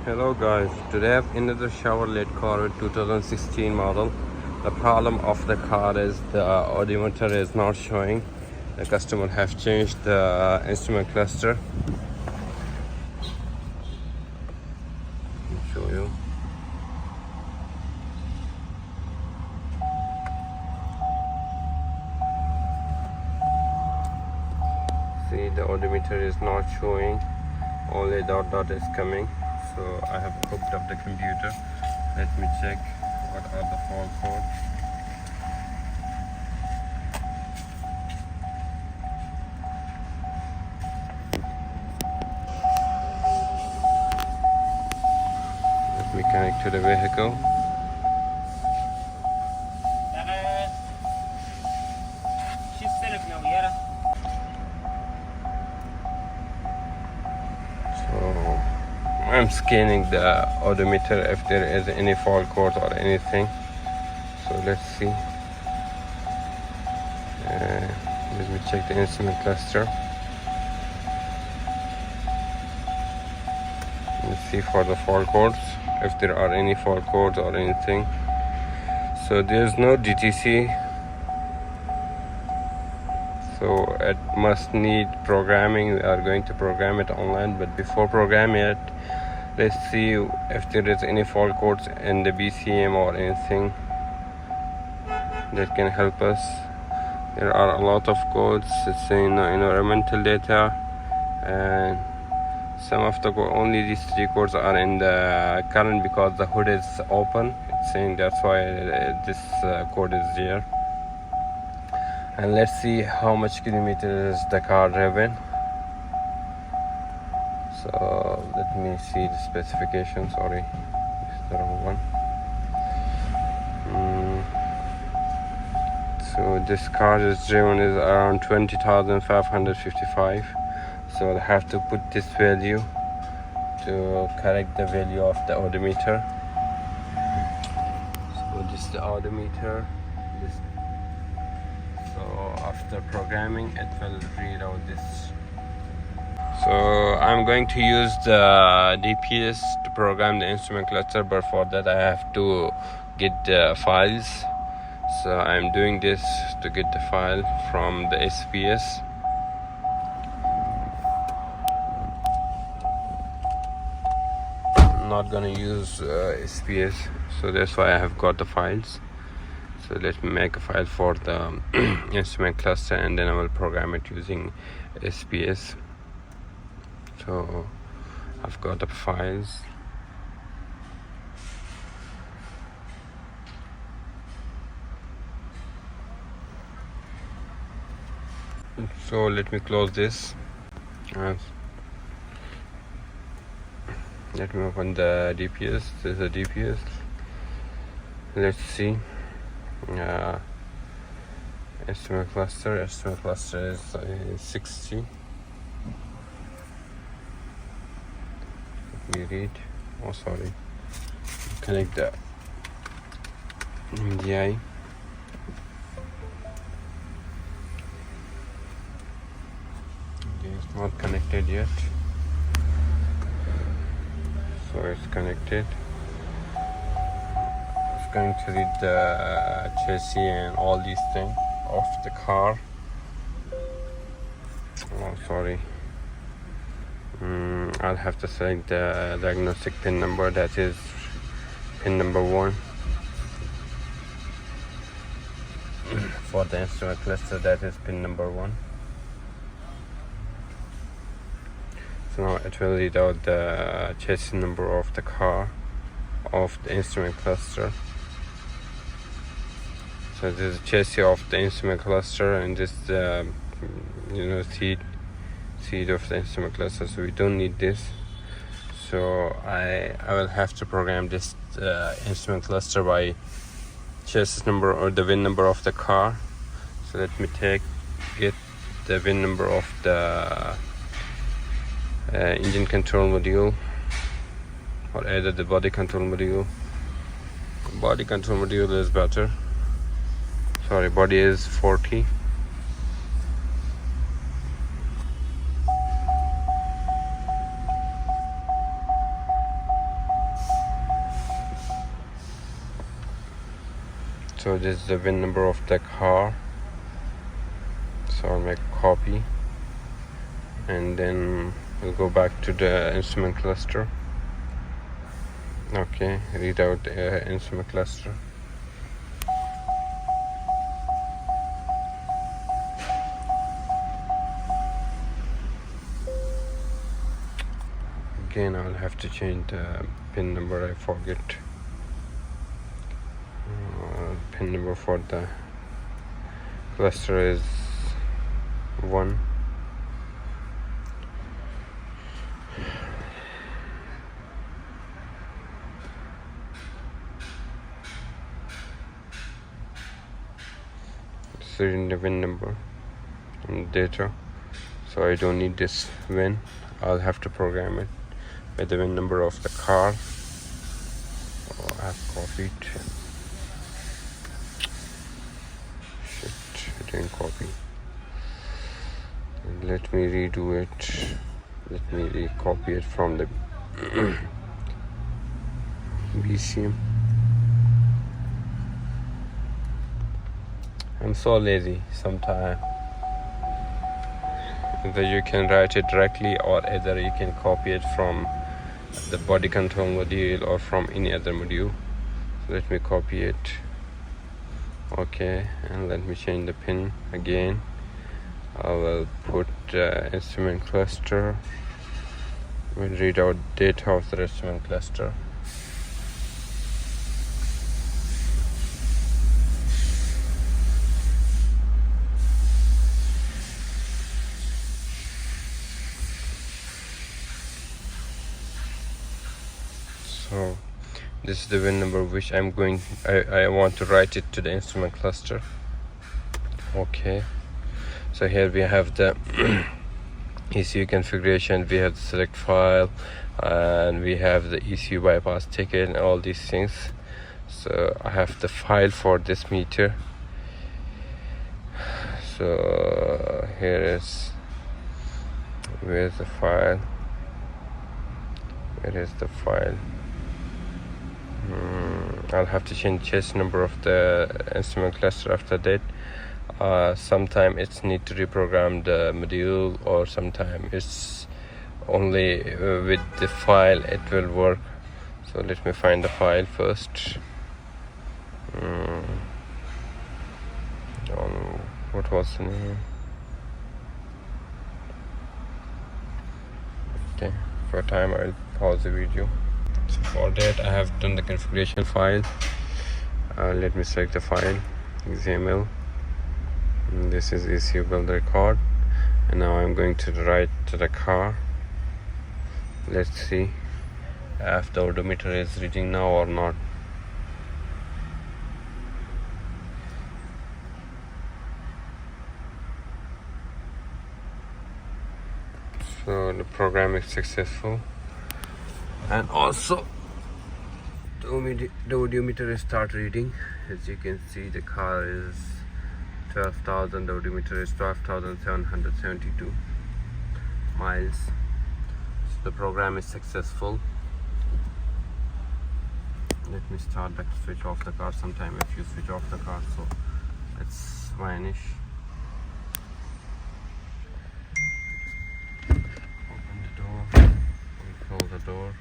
Hello guys, today I've entered the Chevrolet Corvette 2016 model. The problem of the car is the odometer is not showing. The customer have changed the instrument cluster. Let me show you. See, the odometer is not showing, only dot is coming. So I have hooked up the computer. Let me check what are the fault codes. Let me connect to the vehicle. So I'm scanning the odometer if there is any fault code or anything. So let's see. Let me check the instrument cluster. Let's see for the fault codes, if there are any fault codes or anything. So there's no DTC, so it must need programming. We are going to program it online, but before programming it, let's see if there is any fault codes in the BCM or anything that can help us. There are a lot of codes. It's in environmental data, and some of the only these three codes are in the current because the hood is open. It's saying that's why this code is there. And let's see how much kilometers the car driven. So let me see the specification. Sorry, it's the wrong one. So this car is driven is around 20,555. So I have to put this value to correct the value of the odometer. So this is the odometer. So after programming, it will read out this. So I'm going to use the DPS to program the instrument cluster, but for that I have to get the files. So I'm doing this to get the file from the SPS. I'm not gonna use SPS, so that's why I have got the files. So let me make a file for the instrument cluster, and then I will program it using SPS. So I've got the files. So let me close this. Let me open the DPS. This is a DPS. Let's see. Estimate cluster is 60. Let me read. Oh, sorry. Connect the MDI. It's not connected yet. So it's connected. It's going to read the chassis and all these things of the car. Oh, sorry. I'll have to select the diagnostic pin number. That is pin number 1. For the instrument cluster, that is pin number 1. So now it will read out the chassis number of the car, of the instrument cluster. So this is the chassis of the instrument cluster, and this seat of the instrument cluster. So we don't need this. So I will have to program this instrument cluster by chassis number or the VIN number of the car. So let me get the VIN number of the engine control module, or either the body control module. Body control module is better. Sorry, body is 40. So this is the VIN number of the car. So I'll make a copy, and then we'll go back to the instrument cluster. Okay, read out instrument cluster. Again, I'll have to change the pin number. I forget. Pin number for the cluster is 1. Reading the VIN number and data, so I don't need this VIN. I'll have to program it with the VIN number of the car. I've copied. Shit, I didn't copy. Let me redo it. Let me recopy it from the BCM. I'm so lazy sometimes. Either you can write it directly, or either you can copy it from the body control module or from any other module. So let me copy it. Okay, and let me change the pin again. I will put instrument cluster. We'll read out data of the instrument cluster. So this is the VIN number which I want to write it to the instrument cluster. Okay, so here we have the ECU configuration, we have the select file, and we have the ECU bypass ticket and all these things. So I have the file for this meter. So here is, where's the file? Where is the file? I'll have to change chassis number of the instrument cluster after that. Sometime it's need to reprogram the module, or sometime it's only with the file it will work. So let me find the file first. What was the name? Okay, for time I'll pause the video. So for that I have done the configuration file. Let me select the file, XML. And this is ECU build record, and now I'm going to write to the car. Let's see if the odometer is reading now or not. So the program is successful, and also the odometer is start reading. As you can see, the car is 12,000, the odometer is 12,772 miles. So the program is successful. Let me start the switch off the car. Sometime if you switch off the car, so it's vanish. Open the door, close the door.